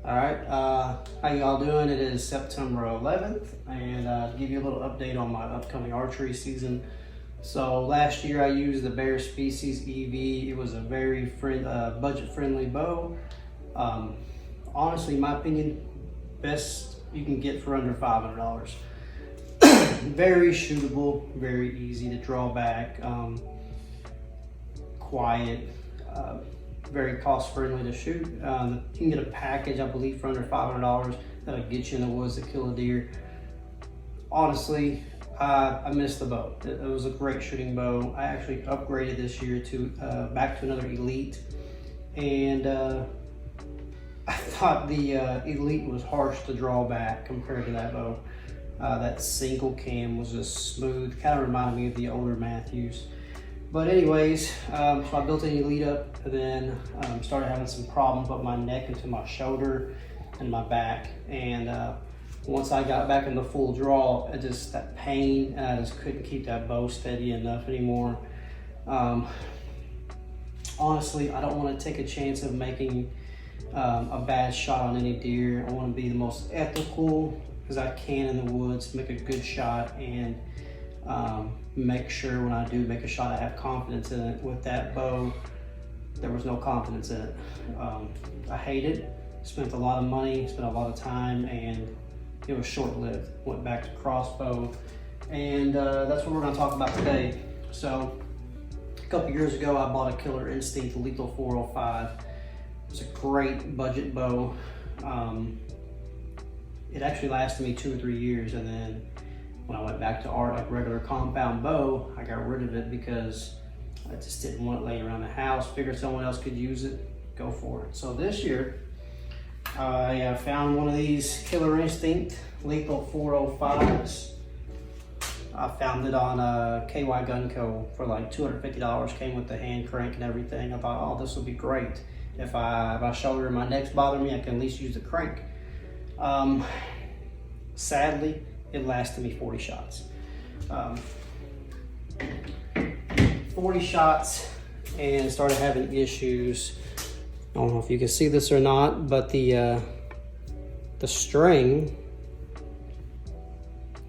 All right, how y'all doing? It is September 11th, and to give you a little update on my upcoming archery season. So last year I used the Bear Species EV. It was a very budget-friendly bow. Honestly, in my opinion, best you can get for under $500. Very shootable, very easy to draw back, quiet. Very cost friendly to shoot. You can get a package, I believe, for under $500 that'll get you in the woods to kill a deer. Honestly, I missed the bow. It was a great shooting bow. I actually upgraded this year to back to another Elite, and I thought the Elite was harsh to draw back compared to that bow. That single cam was just smooth, kind of reminded me of the older Matthews. But anyways, so I built an Elite up, and then started having some problems with my neck into my shoulder and my back. And once I got back into full draw, that pain, and I just couldn't keep that bow steady enough anymore. Honestly, I don't want to take a chance of making a bad shot on any deer. I want to be the most ethical as I can in the woods, make a good shot, and make sure when I do make a shot I have confidence in it. With that bow, there was no confidence in it. I hate it, spent a lot of money, spent a lot of time, and it was short-lived. Went back to crossbow, and that's what we're going to talk about today. So a couple years ago I bought a Killer Instinct Lethal 405. It was a great budget bow. It actually lasted me 2 or 3 years, and then when I went back to like regular compound bow, I got rid of it because I just didn't want it laying around the house. Figured someone else could use it, go for it. So this year, I found one of these Killer Instinct Lethal 405s. I found it on KY Gun Co. for like $250. Came with the hand crank and everything. I thought, oh, this will be great. If my shoulder and my neck's bothering me, I can at least use the crank. Sadly, it lasted me 40 shots. 40 shots, and started having issues. I don't know if you can see this or not, but the string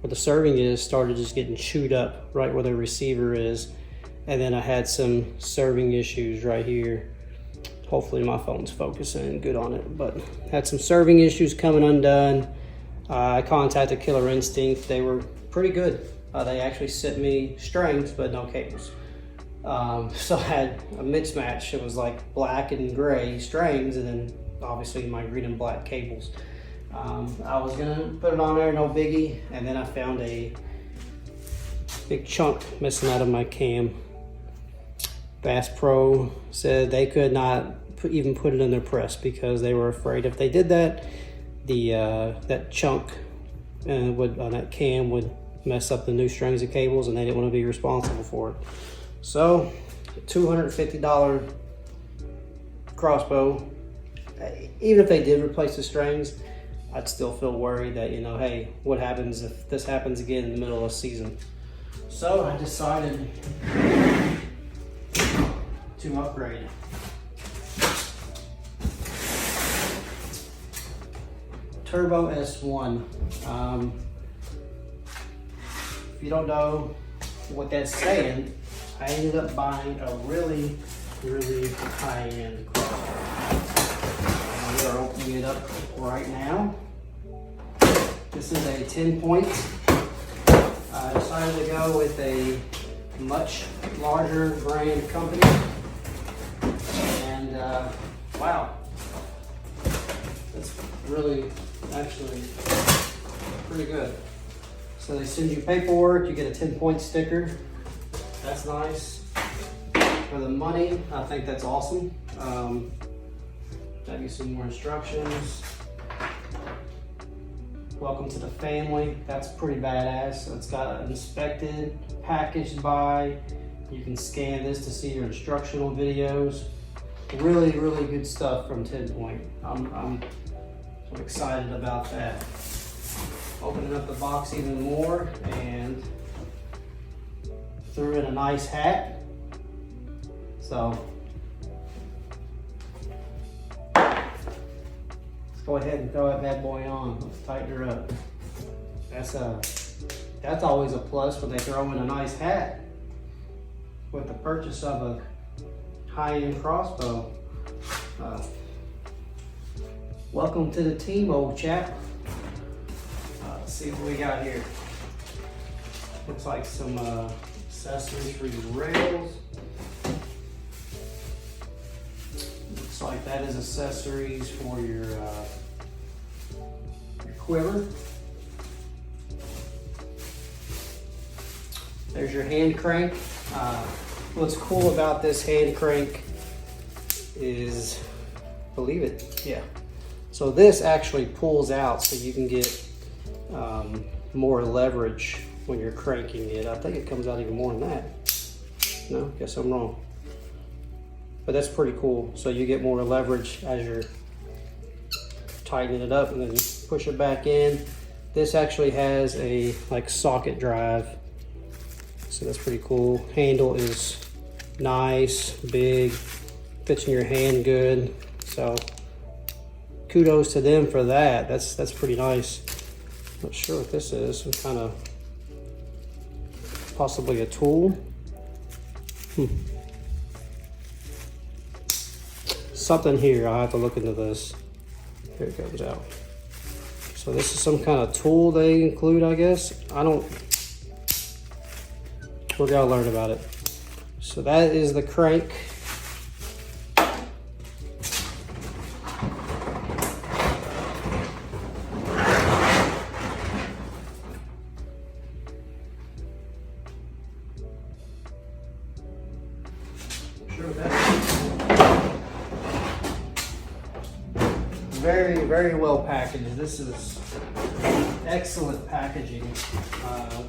where the serving is started just getting chewed up right where the receiver is. And then I had some serving issues right here. Hopefully my phone's focusing good on it, but had some serving issues coming undone. I contacted Killer Instinct. They were pretty good. They actually sent me strings, but no cables. So I had a mix match. It was like black and gray strings, and then obviously my green and black cables. I was gonna put it on there, no biggie, and then I found a big chunk missing out of my cam. Bass Pro said they could not even put it in their press because they were afraid if they did that, that chunk on that cam would mess up the new strings and cables, and they didn't want to be responsible for it. So $250 crossbow. Even if they did replace the strings, I'd still feel worried that, you know, hey, what happens if this happens again in the middle of the season? So I decided to upgrade. Turbo S1. If you don't know what that's saying, I ended up buying a really, really high-end crossbow. We are opening it up right now. This is a 10-point. I decided to go with a much larger brand company, and wow, that's really actually pretty good. So they send you paperwork, you get a 10-point sticker. That's nice. For the money, I think that's awesome. Got you some more instructions. Welcome to the family. That's pretty badass. So it's got an inspected, packaged by. You can scan this to see your instructional videos. Really, really good stuff from TENPOINT. I'm excited about that. Opening up the box even more, and threw in a nice hat. So let's go go ahead and throw that bad boy on. Let's tighten her up. That's always a plus when they throw in a nice hat with the purchase of a high-end crossbow. Welcome to the team, old chap. Let's see what we got here. Looks like some accessories for your rails. Looks like that is accessories for your quiver. There's your hand crank. What's cool about this hand crank is, believe it, yeah. So this actually pulls out so you can get more leverage when you're cranking it. I think it comes out even more than that. No, guess I'm wrong. But that's pretty cool. So you get more leverage as you're tightening it up, and then you push it back in. This actually has a like socket drive. So that's pretty cool. Handle is nice, big, fits in your hand good. So kudos to them for that. That's pretty nice. Not sure what this is. Some kind of possibly a tool. Something here. I'll have to look into this. Here it comes out. So this is some kind of tool they include, I guess. We're gonna learn about it. So that is the crank. Very, very well packaged. This is excellent packaging.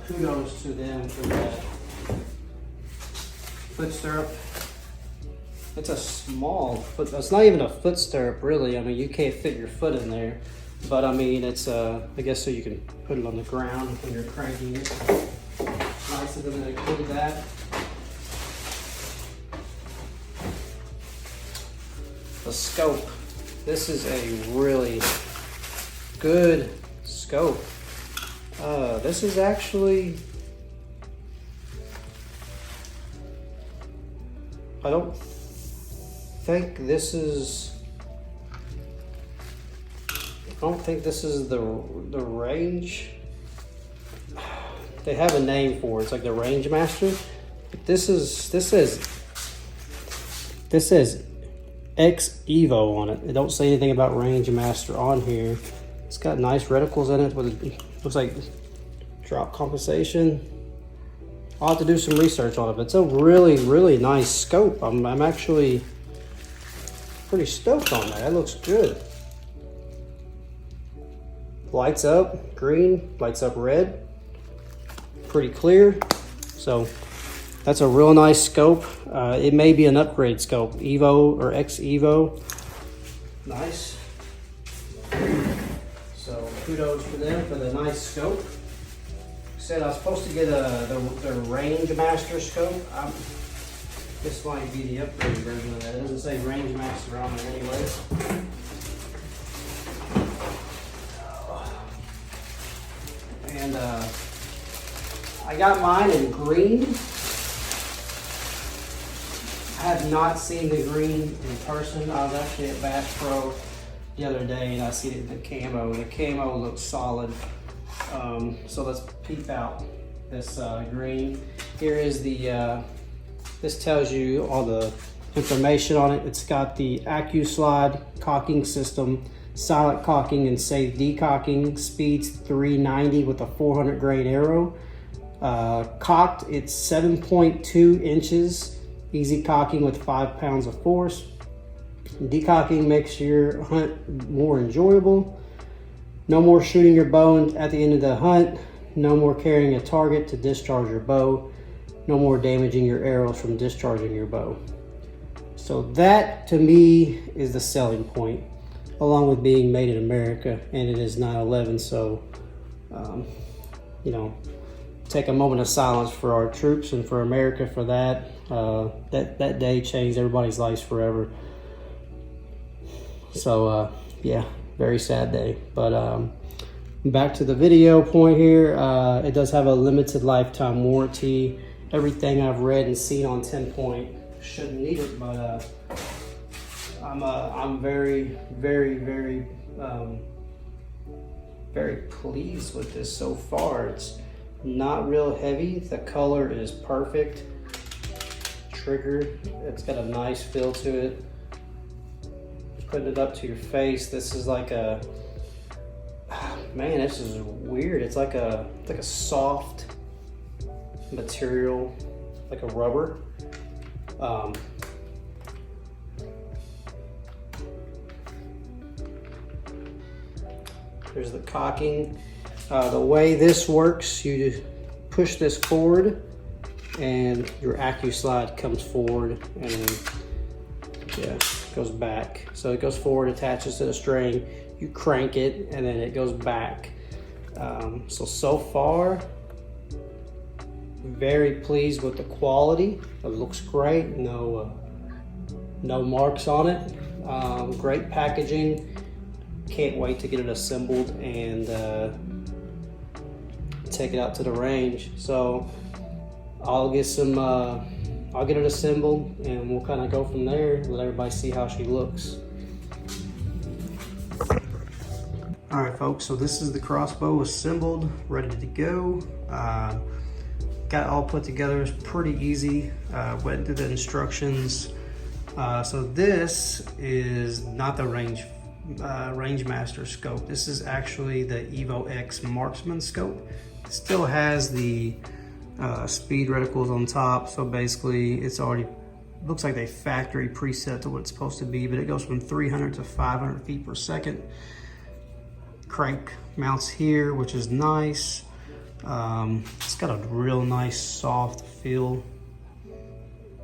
Kudos to them for that. Foot stirrup. It's a small foot. It's not even a foot stirrup, really. I mean, you can't fit your foot in there, but I mean, it's I guess so you can put it on the ground when you're cranking it. Nice of them to include that. The scope. This is a really good scope. This is actually, I don't think this is the range. They have a name for it. It's like the Range Master. But this says X Evo on it. It don't say anything about Range Master on here. It's got nice reticles in it with it looks like drop compensation. I'll have to do some research on it, but it's a really, really nice scope. I'm actually pretty stoked on that. That looks good. Lights up green, lights up red. Pretty clear. So that's a real nice scope. It may be an upgrade scope, Evo or X Evo. Nice. So kudos to them for the nice scope. Said I was supposed to get the Range Master scope. This might be the upgrade version of that. It doesn't say Range Master on it anyway. And I got mine in green. I have not seen the green in person. I was actually at Bass Pro the other day and I see the camo. The camo looks solid. So let's peep out this green. Here is the, this tells you all the information on it. It's got the AccuSlide cocking system, silent cocking and safe decocking, speeds 390 with a 400 grain arrow. Cocked, it's 7.2 inches, easy cocking with 5 pounds of force. Decocking makes your hunt more enjoyable. No more shooting your bow at the end of the hunt. No more carrying a target to discharge your bow. No more damaging your arrows from discharging your bow. So that to me is the selling point, along with being made in America, and it is 9/11. So, you know, take a moment of silence for our troops and for America for that. That day changed everybody's lives forever. So yeah, very sad day. But back to the video point here. It does have a limited lifetime warranty. Everything I've read and seen on 10-point shouldn't need it, but I'm very, very, very, very pleased with this so far. It's not real heavy. The color is perfect. Trigger, it's got a nice feel to it. Putting it up to your face, this is like a, man, this is weird. It's like a soft material, like a rubber. There's the cocking. The way this works, you just push this forward and your AccuSlide comes forward and then, yeah, goes back. So it goes forward, attaches to the string, you crank it, and then it goes back. So far, very pleased with the quality. It looks great, no marks on it. Great packaging. Can't wait to get it assembled and take it out to the range. So I'll get it assembled and we'll kind of go from there. Let everybody see how she looks. All right, folks, so this is the crossbow assembled, ready to go. Got it all put together. It's pretty easy. Went through the instructions. So this is not the Rangemaster scope. This is actually the Evo X Marksman scope. It still has the speed reticles on top, so basically it's already, looks like they factory preset to what it's supposed to be, but it goes from 300 to 500 feet per second. Crank mounts here, which is nice. It's got a real nice soft feel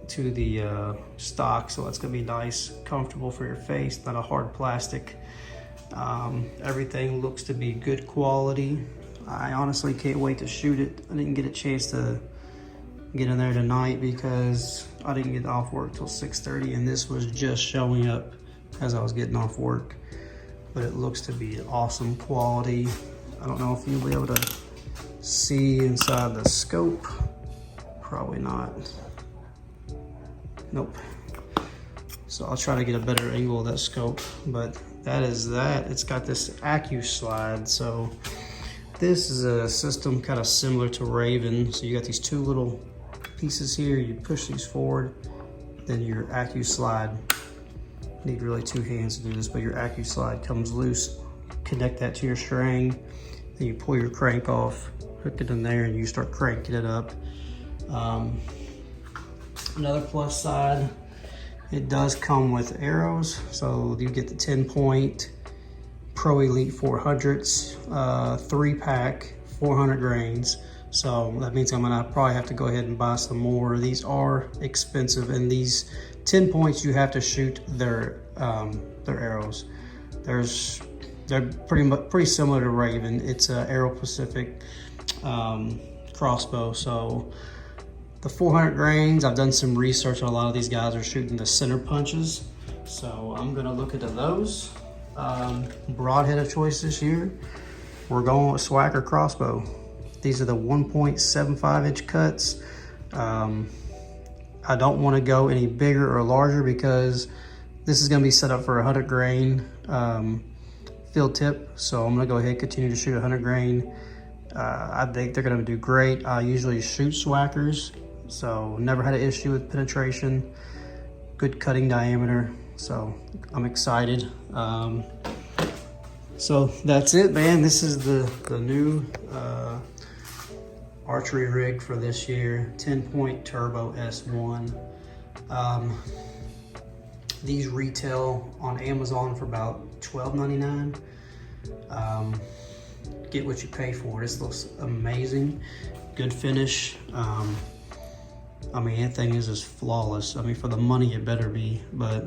to the stock, so it's gonna be nice, comfortable for your face, not a hard plastic. Everything looks to be good quality. I honestly can't wait to shoot it. I didn't get a chance to get in there tonight because I didn't get off work till 6:30, and this was just showing up as I was getting off work. But it looks to be awesome quality. I don't know if you'll be able to see inside the scope. Probably not. Nope. So I'll try to get a better angle of that scope, but that is that. It's got this AccuSlide. So this is a system kind of similar to Raven. So you got these two little pieces here. You push these forward, then your AccuSlide. Need really two hands to do this, but your AccuSlide comes loose. Connect that to your string. Then you pull your crank off, hook it in there, and you start cranking it up. Another plus side, it does come with arrows. So you get the 10-point Pro Elite 400s, 3-pack, 400 grains. So that means I'm gonna probably have to go ahead and buy some more. These are expensive, and these 10 points you have to shoot their arrows. They're pretty similar to Raven. It's a Aero Pacific crossbow. So the 400 grains, I've done some research on a lot of these guys are shooting the center punches. So I'm gonna look into those. Broadhead of choice this year, we're going with Swagger crossbow. These are the 1.75-inch cuts. I don't want to go any bigger or larger because this is going to be set up for 100 grain field tip. So I'm going to go ahead and continue to shoot 100 grain. I think they're going to do great. I usually shoot Swaggers, so never had an issue with penetration. Good cutting diameter, so I'm excited. So that's it, man. This is the new archery rig for this year, 10-point Turbo S1. These retail on Amazon for about $12.99. Get what you pay for. This looks amazing. Good finish. I mean, that thing is just flawless. I mean, for the money it better be, but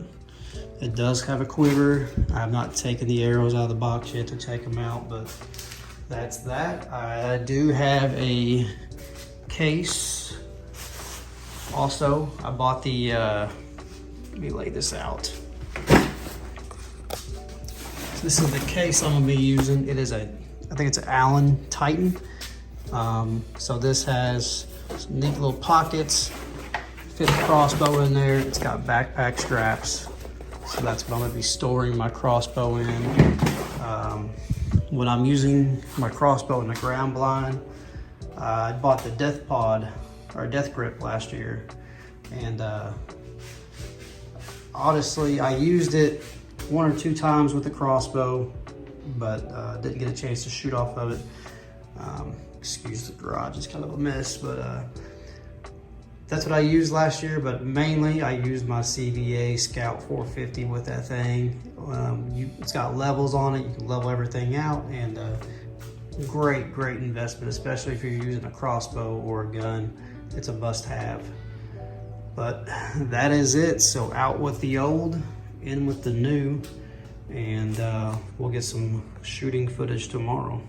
it does have a quiver. I've not taken the arrows out of the box yet to take them out, but that's that. I do have a case. Also, I bought the, let me lay this out. This is the case I'm gonna be using. It is I think it's an Allen Titan. So this has some neat little pockets, fit a crossbow in there. It's got backpack straps. So that's what I'm gonna be storing my crossbow in. When I'm using my crossbow in the ground blind, I bought the Death Pod, or Death Grip last year. And honestly, I used it 1 or 2 times with the crossbow, but didn't get a chance to shoot off of it. Excuse the garage, it's kind of a mess, but that's what I used last year. But mainly I used my CVA Scout 450 with that thing. It's got levels on it, you can level everything out, and great investment, especially if you're using a crossbow or a gun. It's a must-have. But that is it. So out with the old, in with the new, and we'll get some shooting footage tomorrow.